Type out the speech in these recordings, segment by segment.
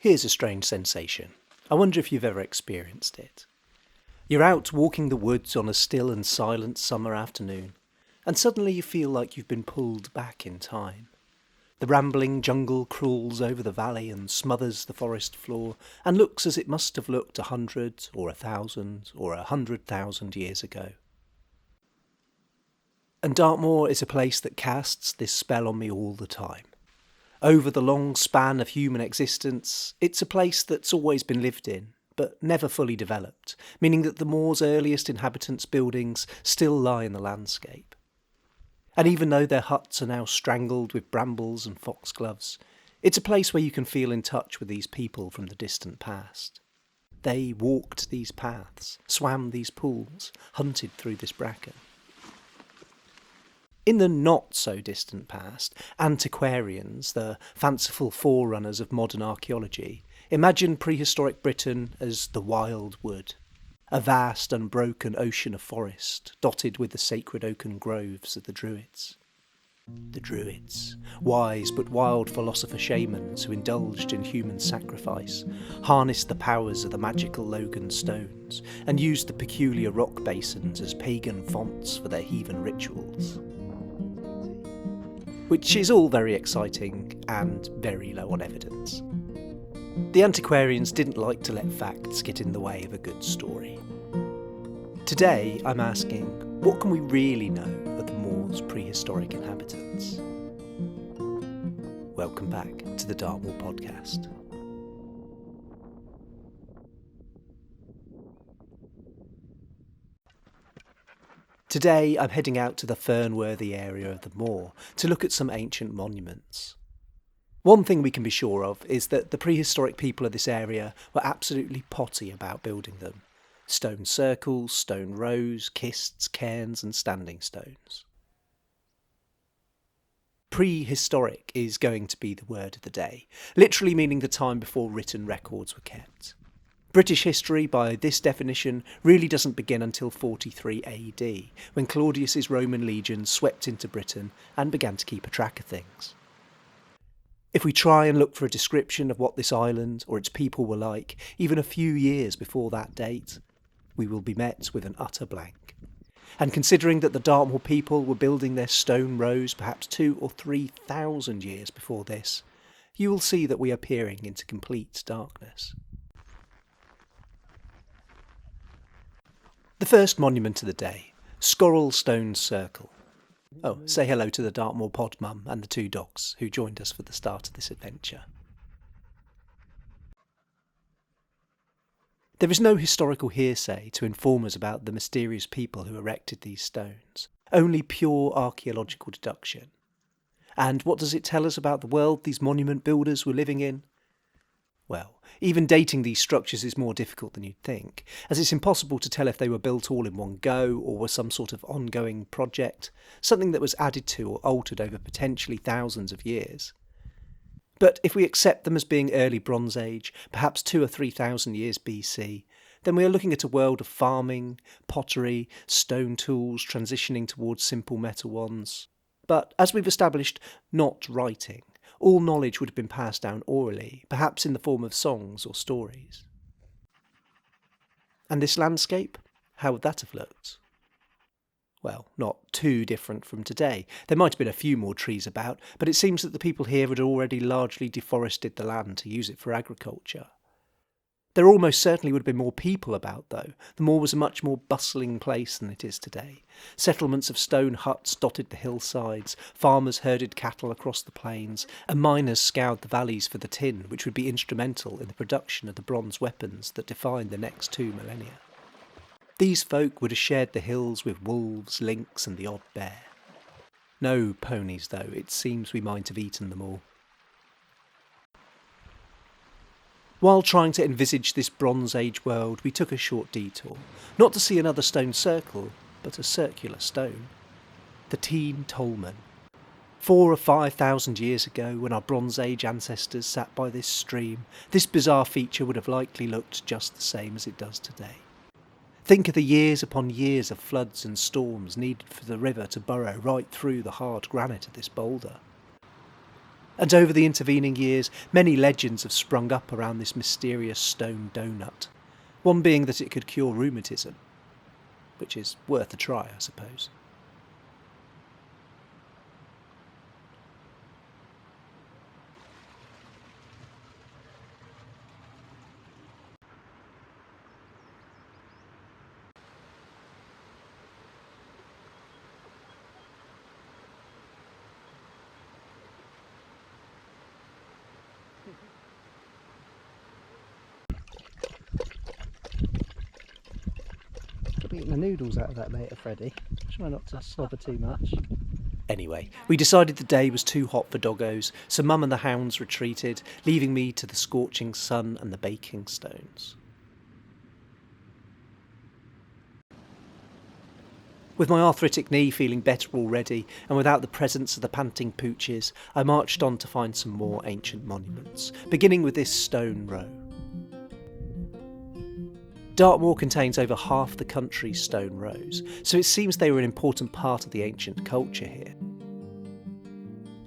Here's a strange sensation. I wonder if you've ever experienced it. You're out walking the woods on a still and silent summer afternoon, and suddenly you feel like you've been pulled back in time. The rambling jungle crawls over the valley and smothers the forest floor, and looks as it must have looked 100 or 1,000 or 100,000 years ago. And Dartmoor is a place that casts this spell on me all the time. Over the long span of human existence, it's a place that's always been lived in, but never fully developed, meaning that the moor's earliest inhabitants' buildings still lie in the landscape. And even though their huts are now strangled with brambles and foxgloves, it's a place where you can feel in touch with these people from the distant past. They walked these paths, swam these pools, hunted through this bracken. In the not-so-distant past, antiquarians, the fanciful forerunners of modern archaeology, imagine prehistoric Britain as the wild wood, a vast unbroken ocean of forest, dotted with the sacred oaken groves of the Druids. The Druids, wise but wild philosopher-shamans who indulged in human sacrifice, harnessed the powers of the magical Logan stones, and used the peculiar rock basins as pagan fonts for their heathen rituals. Which is all very exciting and very low on evidence. The antiquarians didn't like to let facts get in the way of a good story. Today I'm asking, what can we really know of the moor's prehistoric inhabitants? Welcome back to the Dartmoor podcast. Today I'm heading out to the fern-worthy area of the moor to look at some ancient monuments. One thing we can be sure of is that the prehistoric people of this area were absolutely potty about building them. Stone circles, stone rows, kists, cairns and standing stones. Prehistoric is going to be the word of the day, literally meaning the time before written records were kept. British history, by this definition, really doesn't begin until 43 AD, when Claudius's Roman legions swept into Britain and began to keep a track of things. If we try and look for a description of what this island or its people were like, even a few years before that date, we will be met with an utter blank. And considering that the Dartmoor people were building their stone rows perhaps 2,000 or 3,000 years before this, you will see that we are peering into complete darkness. The first monument of the day, Scorrel Stone Circle. Oh, say hello to the Dartmoor pod mum and the 2 dogs who joined us for the start of this adventure. There is no historical hearsay to inform us about the mysterious people who erected these stones, only pure archaeological deduction. And what does it tell us about the world these monument builders were living in? Well, even dating these structures is more difficult than you'd think, as it's impossible to tell if they were built all in one go or were some sort of ongoing project, something that was added to or altered over potentially thousands of years. But if we accept them as being early Bronze Age, perhaps 2,000 or 3,000 years BC, then we are looking at a world of farming, pottery, stone tools transitioning towards simple metal ones. But, as we've established, not writing. All knowledge would have been passed down orally, perhaps in the form of songs or stories. And this landscape? How would that have looked? Well, not too different from today. There might have been a few more trees about, but it seems that the people here had already largely deforested the land to use it for agriculture. There almost certainly would have been more people about, though. The moor was a much more bustling place than it is today. Settlements of stone huts dotted the hillsides, farmers herded cattle across the plains, and miners scoured the valleys for the tin, which would be instrumental in the production of the bronze weapons that defined the next 2 millennia. These folk would have shared the hills with wolves, lynx, and the odd bear. No ponies, though. It seems we might have eaten them all. While trying to envisage this Bronze Age world, we took a short detour, not to see another stone circle, but a circular stone. The Teen Tolman. 4,000 or 5,000 years ago, when our Bronze Age ancestors sat by this stream, this bizarre feature would have likely looked just the same as it does today. Think of the years upon years of floods and storms needed for the river to burrow right through the hard granite of this boulder. And over the intervening years, many legends have sprung up around this mysterious stone donut, one being that it could cure rheumatism, which is worth a try, I suppose. Eating the noodles out of that later, Freddie. Try not to slobber too much. Anyway, we decided the day was too hot for doggos, so Mum and the hounds retreated, leaving me to the scorching sun and the baking stones. With my arthritic knee feeling better already, and without the presence of the panting pooches, I marched on to find some more ancient monuments, beginning with this stone row. Dartmoor contains over half the country's stone rows, so it seems they were an important part of the ancient culture here.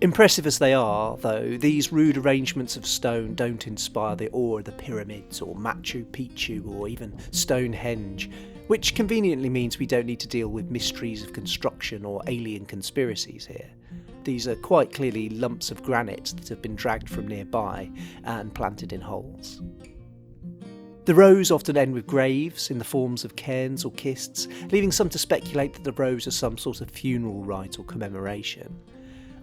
Impressive as they are, though, these rude arrangements of stone don't inspire the awe of the pyramids or Machu Picchu or even Stonehenge, which conveniently means we don't need to deal with mysteries of construction or alien conspiracies here. These are quite clearly lumps of granite that have been dragged from nearby and planted in holes. The rows often end with graves in the forms of cairns or kists, leaving some to speculate that the rows are some sort of funeral rite or commemoration.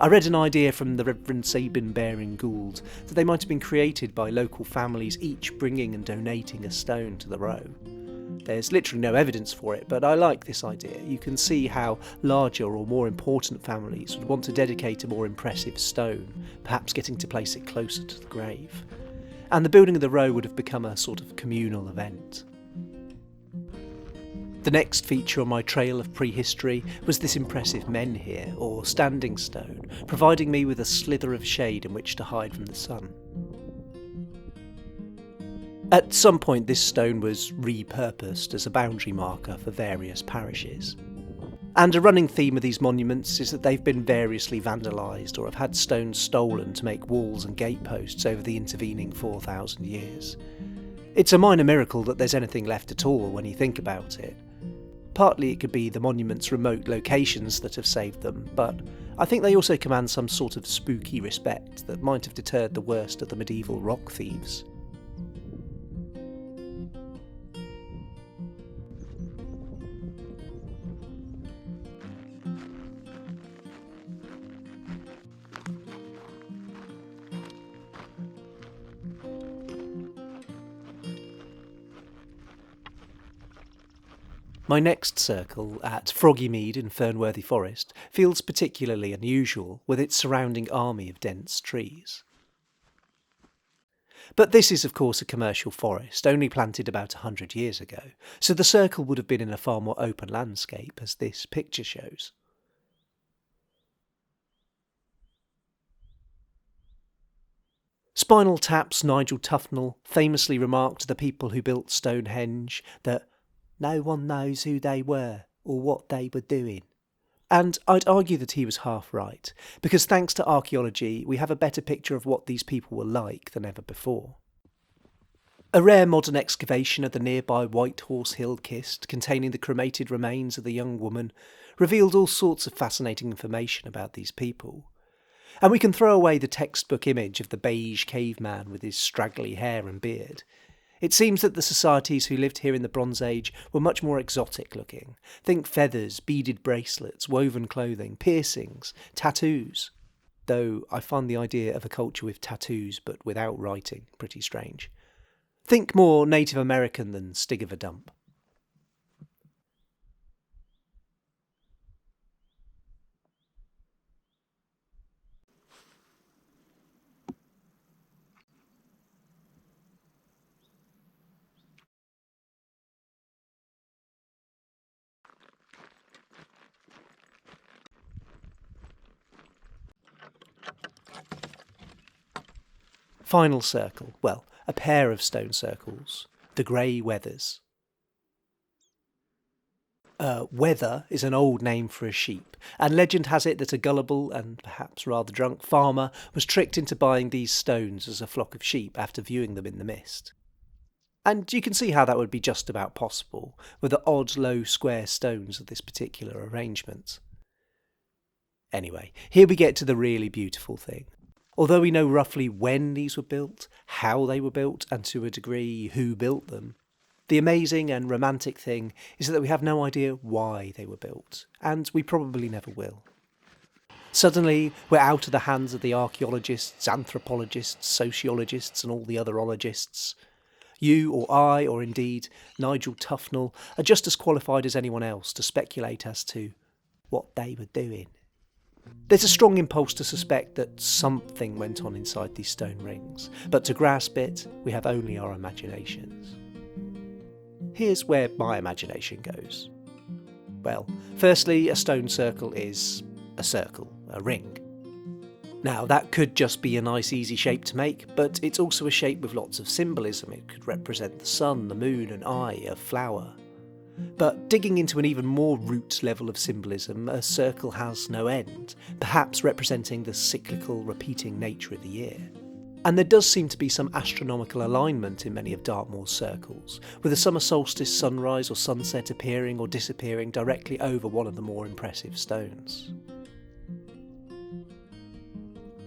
I read an idea from the Reverend Sabin Baring Gould that they might have been created by local families each bringing and donating a stone to the row. There's literally no evidence for it, but I like this idea. You can see how larger or more important families would want to dedicate a more impressive stone, perhaps getting to place it closer to the grave. And the building of the row would have become a sort of communal event. The next feature on my trail of prehistory was this impressive menhir, or standing stone, providing me with a slither of shade in which to hide from the sun. At some point this stone was repurposed as a boundary marker for various parishes. And a running theme of these monuments is that they've been variously vandalised or have had stones stolen to make walls and gateposts over the intervening 4,000 years. It's a minor miracle that there's anything left at all when you think about it. Partly it could be the monument's remote locations that have saved them, but I think they also command some sort of spooky respect that might have deterred the worst of the medieval rock thieves. My next circle, at Froggymede in Fernworthy Forest, feels particularly unusual with its surrounding army of dense trees. But this is of course a commercial forest, only planted about 100 years ago, so the circle would have been in a far more open landscape, as this picture shows. Spinal Tap's Nigel Tufnell famously remarked to the people who built Stonehenge that no one knows who they were or what they were doing. And I'd argue that he was half right, because thanks to archaeology we have a better picture of what these people were like than ever before. A rare modern excavation of the nearby White Horse Hill Kist, containing the cremated remains of the young woman, revealed all sorts of fascinating information about these people. And we can throw away the textbook image of the beige caveman with his straggly hair and beard. It seems that the societies who lived here in the Bronze Age were much more exotic looking. Think feathers, beaded bracelets, woven clothing, piercings, tattoos. Though I find the idea of a culture with tattoos but without writing pretty strange. Think more Native American than Stig of a Dump. Final circle, well, a pair of stone circles, the grey weathers. Wether is an old name for a sheep, and legend has it that a gullible and perhaps rather drunk farmer was tricked into buying these stones as a flock of sheep after viewing them in the mist. And you can see how that would be just about possible, with the odd low square stones of this particular arrangement. Anyway, here we get to the really beautiful thing. Although we know roughly when these were built, how they were built, and to a degree who built them, the amazing and romantic thing is that we have no idea why they were built, and we probably never will. Suddenly, we're out of the hands of the archaeologists, anthropologists, sociologists, and all the other ologists. You or I, or indeed Nigel Tufnell, are just as qualified as anyone else to speculate as to what they were doing. There's a strong impulse to suspect that something went on inside these stone rings, but to grasp it, we have only our imaginations. Here's where my imagination goes. Well, firstly, a stone circle is a circle, a ring. Now, that could just be a nice easy shape to make, but it's also a shape with lots of symbolism. It could represent the sun, the moon, an eye, a flower. But digging into an even more root level of symbolism, a circle has no end, perhaps representing the cyclical, repeating nature of the year. And there does seem to be some astronomical alignment in many of Dartmoor's circles, with a summer solstice sunrise or sunset appearing or disappearing directly over one of the more impressive stones.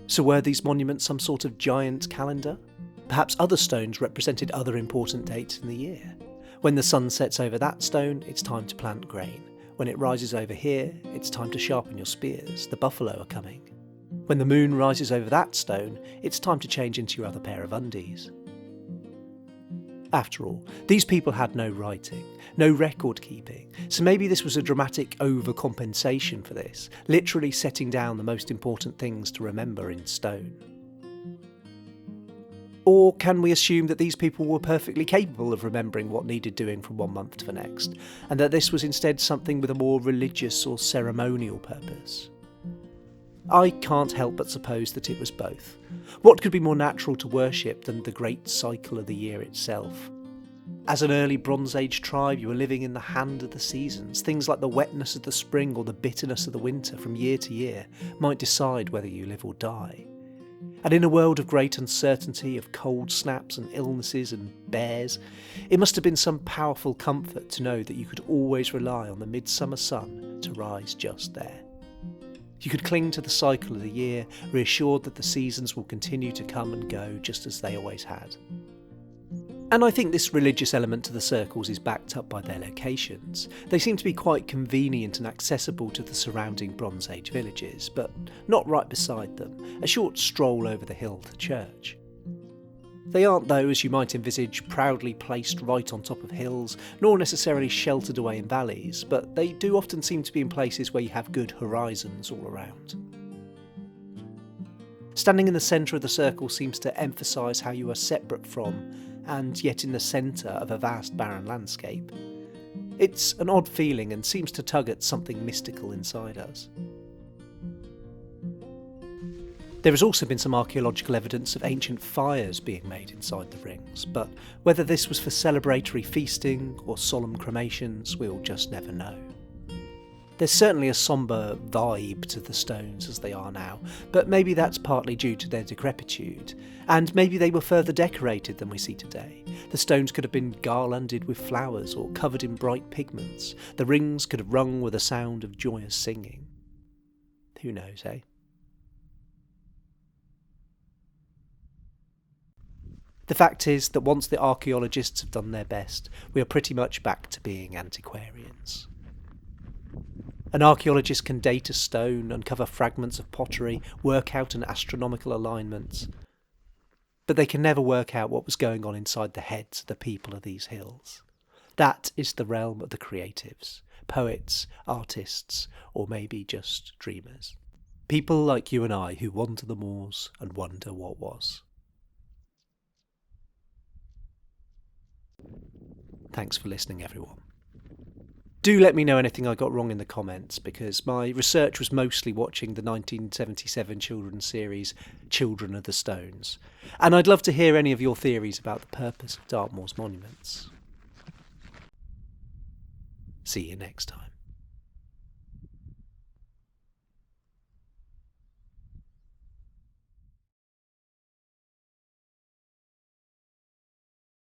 So were these monuments some sort of giant calendar? Perhaps other stones represented other important dates in the year. When the sun sets over that stone, it's time to plant grain. When it rises over here, it's time to sharpen your spears. The buffalo are coming. When the moon rises over that stone, it's time to change into your other pair of undies. After all, these people had no writing, no record keeping, so maybe this was a dramatic overcompensation for this, literally setting down the most important things to remember in stone. Or can we assume that these people were perfectly capable of remembering what needed doing from one month to the next, and that this was instead something with a more religious or ceremonial purpose? I can't help but suppose that it was both. What could be more natural to worship than the great cycle of the year itself? As an early Bronze Age tribe, you were living in the hand of the seasons. Things like the wetness of the spring or the bitterness of the winter from year to year might decide whether you live or die. And in a world of great uncertainty, of cold snaps and illnesses and bears, it must have been some powerful comfort to know that you could always rely on the midsummer sun to rise just there. You could cling to the cycle of the year, reassured that the seasons will continue to come and go just as they always had. And I think this religious element to the circles is backed up by their locations. They seem to be quite convenient and accessible to the surrounding Bronze Age villages, but not right beside them, a short stroll over the hill to church. They aren't, though, as you might envisage, proudly placed right on top of hills, nor necessarily sheltered away in valleys, but they do often seem to be in places where you have good horizons all around. Standing in the centre of the circle seems to emphasise how you are separate from, and yet in the centre of a vast barren landscape. It's an odd feeling and seems to tug at something mystical inside us. There has also been some archaeological evidence of ancient fires being made inside the rings, but whether this was for celebratory feasting or solemn cremations, we'll just never know. There's certainly a sombre vibe to the stones as they are now, but maybe that's partly due to their decrepitude, and maybe they were further decorated than we see today. The stones could have been garlanded with flowers or covered in bright pigments. The rings could have rung with a sound of joyous singing. Who knows, eh? The fact is that once the archaeologists have done their best, we are pretty much back to being antiquarians. An archaeologist can date a stone, uncover fragments of pottery, work out an astronomical alignment, but they can never work out what was going on inside the heads of the people of these hills. That is the realm of the creatives, poets, artists, or maybe just dreamers. People like you and I who wander the moors and wonder what was. Thanks for listening, everyone. Do let me know anything I got wrong in the comments, because my research was mostly watching the 1977 children's series Children of the Stones, and I'd love to hear any of your theories about the purpose of Dartmoor's monuments. See you next time.